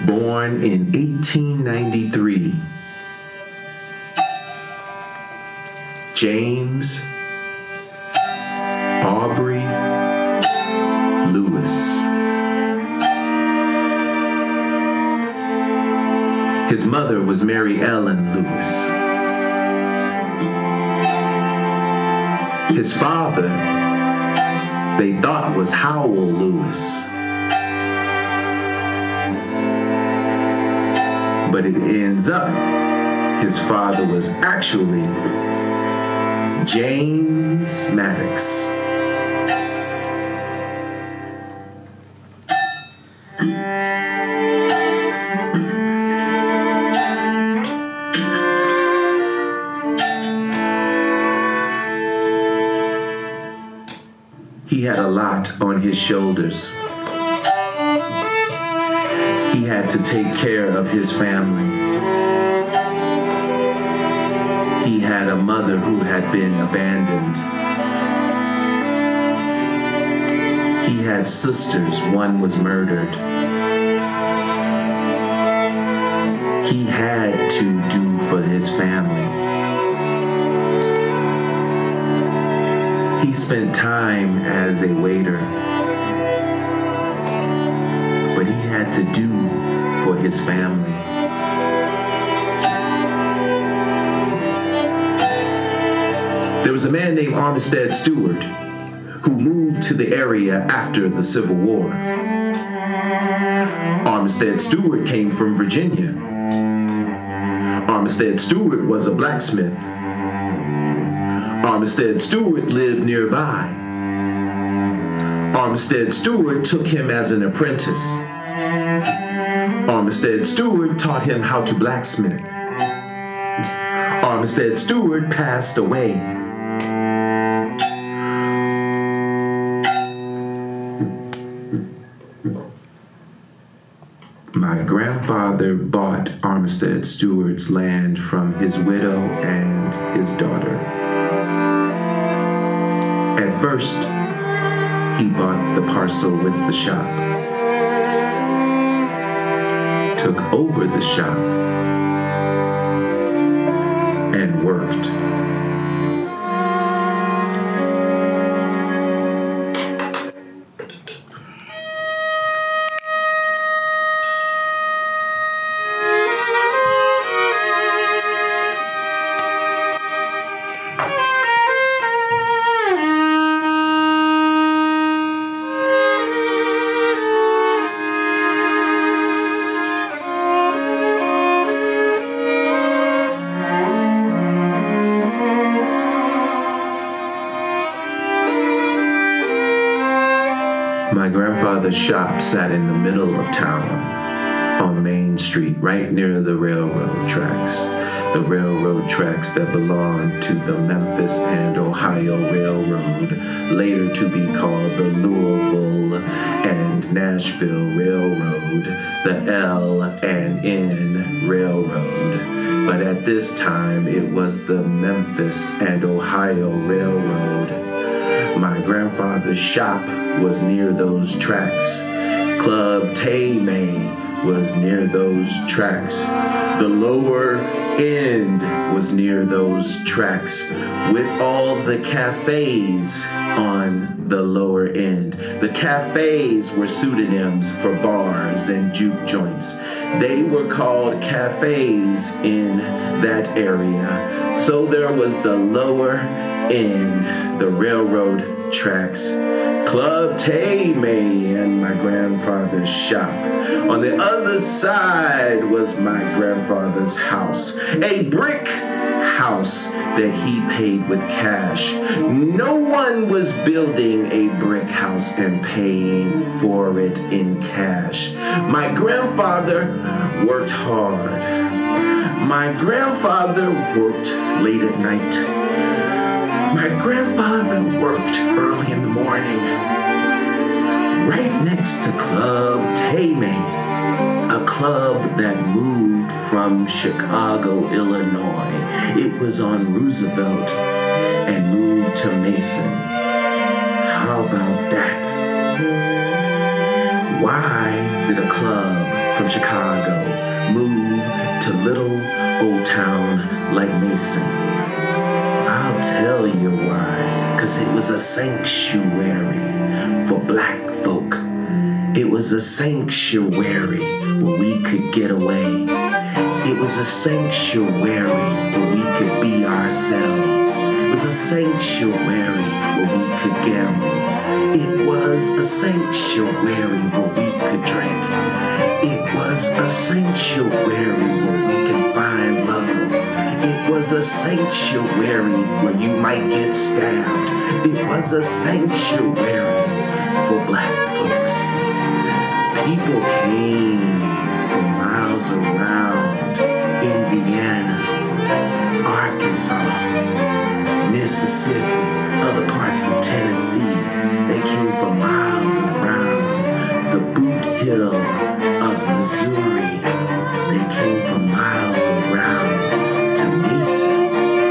Born in 1893, James Aubrey Lewis. His mother was Mary Ellen Lewis. His father, they thought, was Howell Lewis. But it ends up his father was actually James Maddox. He had a lot on his shoulders. He had to take care of his family. He had a mother who had been abandoned. He had sisters, one was murdered. He had to do for his family. He spent time as a waiter, but he had to do for his family. There was a man named Armistead Stewart who moved to the area after the Civil War. Armistead Stewart came from Virginia. Armistead Stewart was a blacksmith. Armistead Stewart lived nearby. Armistead Stewart took him as an apprentice. Armistead Stewart taught him how to blacksmith. Armistead Stewart passed away. My grandfather bought Armistead Stewart's land from his widow and his daughter. At first, he bought the parcel with the shop, took over the shop, and worked. My grandfather's shop sat in the middle of town on Main Street, right near the railroad tracks. The railroad tracks that belonged to the Memphis and Ohio Railroad, later to be called the Louisville and Nashville Railroad, the L and N Railroad. But at this time, it was the Memphis and Ohio Railroad. My grandfather's shop was near those tracks. Club Tay May was near those tracks. The lower end was near those tracks, with all the cafes on the lower end. The cafes were pseudonyms for bars and juke joints. They were called cafes in that area. So there was the lower end, the railroad tracks, Club Tay May, and my grandfather's shop. On the other side was my grandfather's house, a brick house that he paid with cash. No one was building a brick house and paying for it in cash. My grandfather worked hard. My grandfather worked late at night. My grandfather worked early in the morning, right next to Club Tay May, a club that moved from Chicago, Illinois. It was on Roosevelt and moved to Mason. How about that? Why did a club from Chicago moved to little old town like Mason. I'll tell you why, 'cause it was a sanctuary for black folk. It was a sanctuary where we could get away. It was a sanctuary where we could be ourselves. It was a sanctuary where we could gamble. It was a sanctuary where we could drink. It was a sanctuary where we could find love. It was a sanctuary where you might get stabbed. It was a sanctuary for black folks. People came from miles around Indiana, Arkansas, Mississippi, other parts of Tennessee. They came from miles around the Boot Hill of Missouri. They came from miles around to Mason,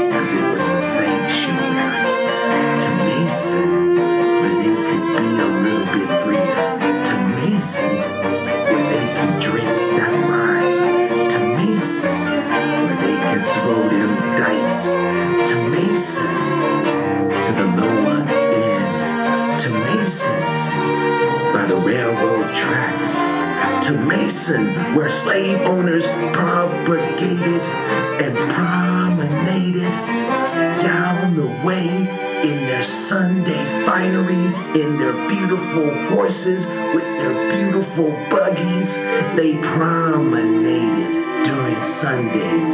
because it was a sanctuary. To Mason, where they could be a little bit freer. To Mason, where they could drink that wine. To Mason, where they could throw them dice. To Mason, to the lower end. To Mason, by the railroad tracks. To Mason, where slave owners propagated and promenaded down the way in their Sunday finery, in their beautiful horses, with their beautiful buggies. They promenaded during Sundays